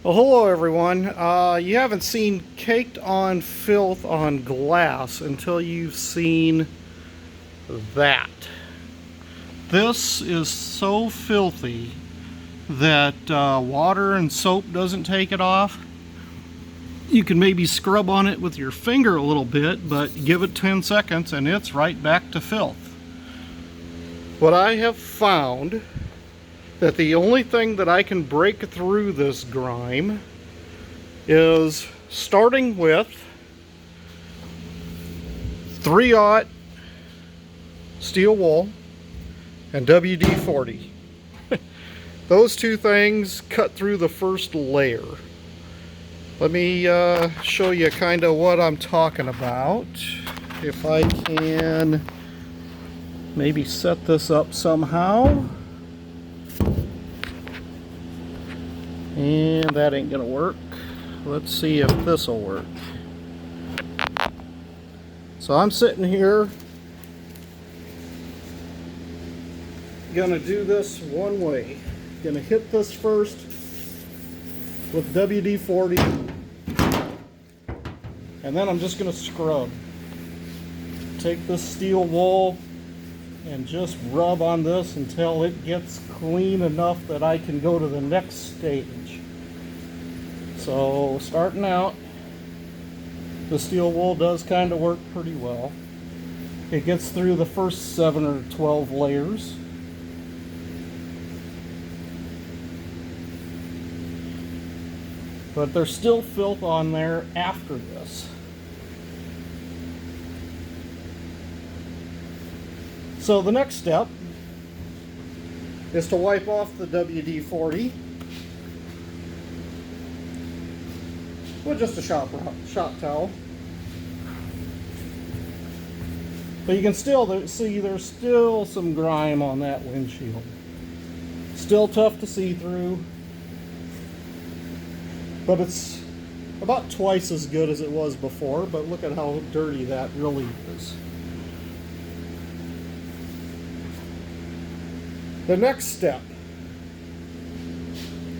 Well, hello everyone. You haven't seen caked on filth on glass until you've seen that. This is so filthy that water and soap doesn't take it off. You can maybe scrub on it with your finger a little bit, but give it 10 seconds and it's right back to filth. What I have found that the only thing that I can break through this grime is starting with 3/0 steel wool and WD-40. Those two things cut through the first layer. Let me show you kind of what I'm talking about. If I can maybe set this up somehow. And that ain't gonna work. Let's see if this will work. So I'm sitting here, gonna do this one way. Gonna hit this first with WD-40, and then I'm just gonna scrub. Take this steel wool and just rub on this until it gets clean enough that I can go to the next stage. So starting out, the steel wool does kind of work pretty well. It gets through the first 7 or 12 layers. But there's still filth on there after this. So the next step is to wipe off the WD-40 with just a shop towel. But you can still see there's still some grime on that windshield. Still tough to see through, but it's about twice as good as it was before. But look at how dirty that really is. The next step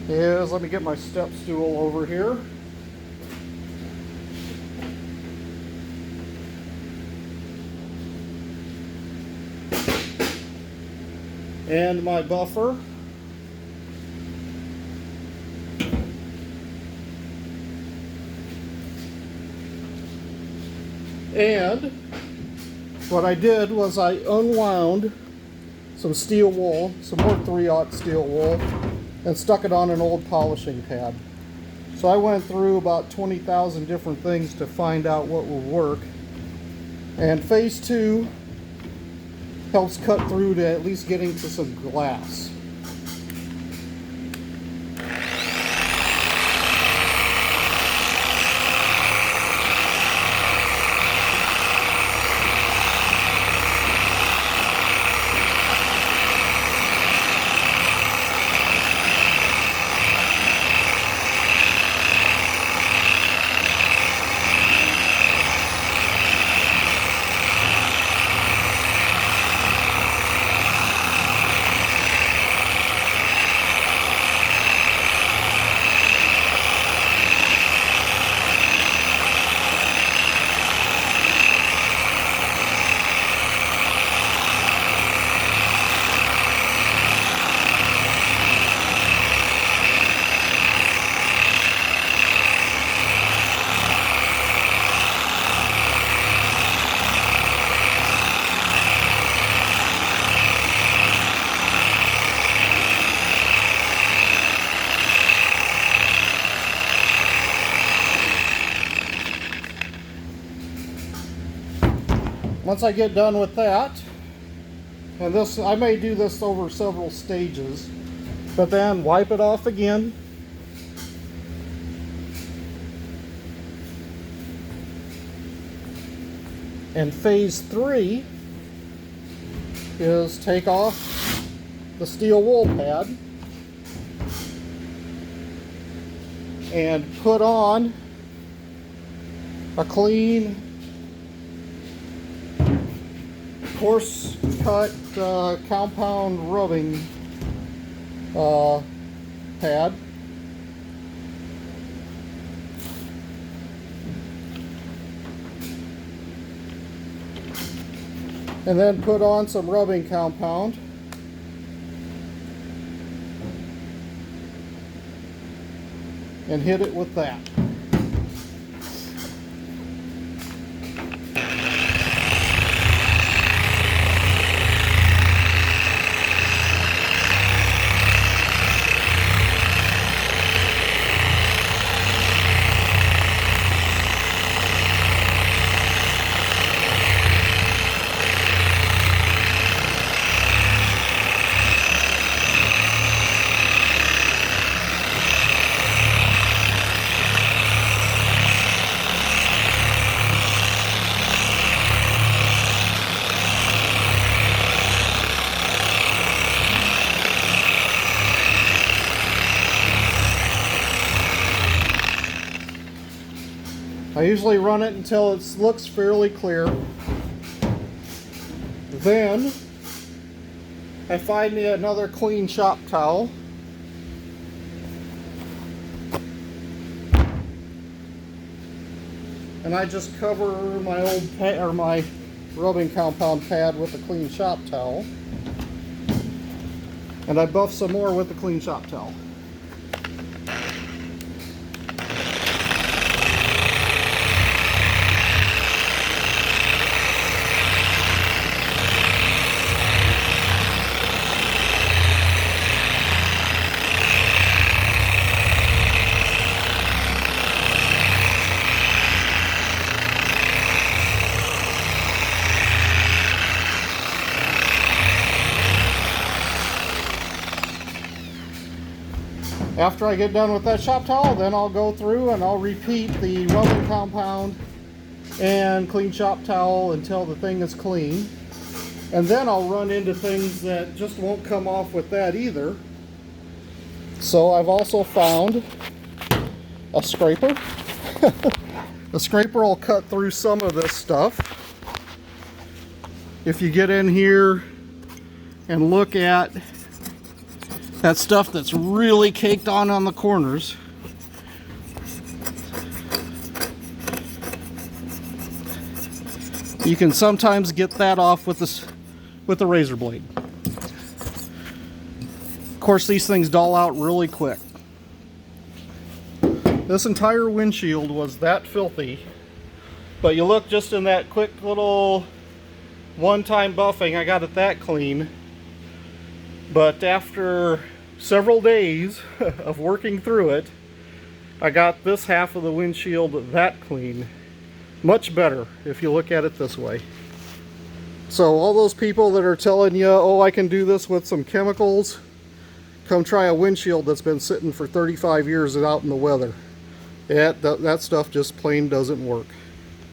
is, let me get my step stool over here. And my buffer. And what I did was I unwound some steel wool, some more 3/0 steel wool, and stuck it on an old polishing pad. So I went through about 20,000 different things to find out what would work. And phase 2 helps cut through to at least getting to some glass. Once I get done with that, and this, I may do this over several stages, but then wipe it off again. And phase 3 is take off the steel wool pad and put on a clean, coarse cut compound rubbing pad. And then put on some rubbing compound. And hit it with that. I usually run it until it looks fairly clear. Then I find me another clean shop towel. And I just cover my old my rubbing compound pad with a clean shop towel. And I buff some more with the clean shop towel. After I get done with that shop towel, then I'll go through and I'll repeat the rubbing compound and clean shop towel until the thing is clean. And then I'll run into things that just won't come off with that either. So I've also found a scraper. The scraper will cut through some of this stuff. If you get in here and look at that stuff that's really caked on the corners, you can sometimes get that off with the razor blade. Of course, these things dull out really quick. This entire windshield was that filthy, but you look just in that quick little one-time buffing, I got it that clean. But after several days of working through it, I got this half of the windshield that clean. Much better if you look at it this way. So all those people that are telling you, oh, I can do this with some chemicals, come try a windshield that's been sitting for 35 years out in the weather. That stuff just plain doesn't work.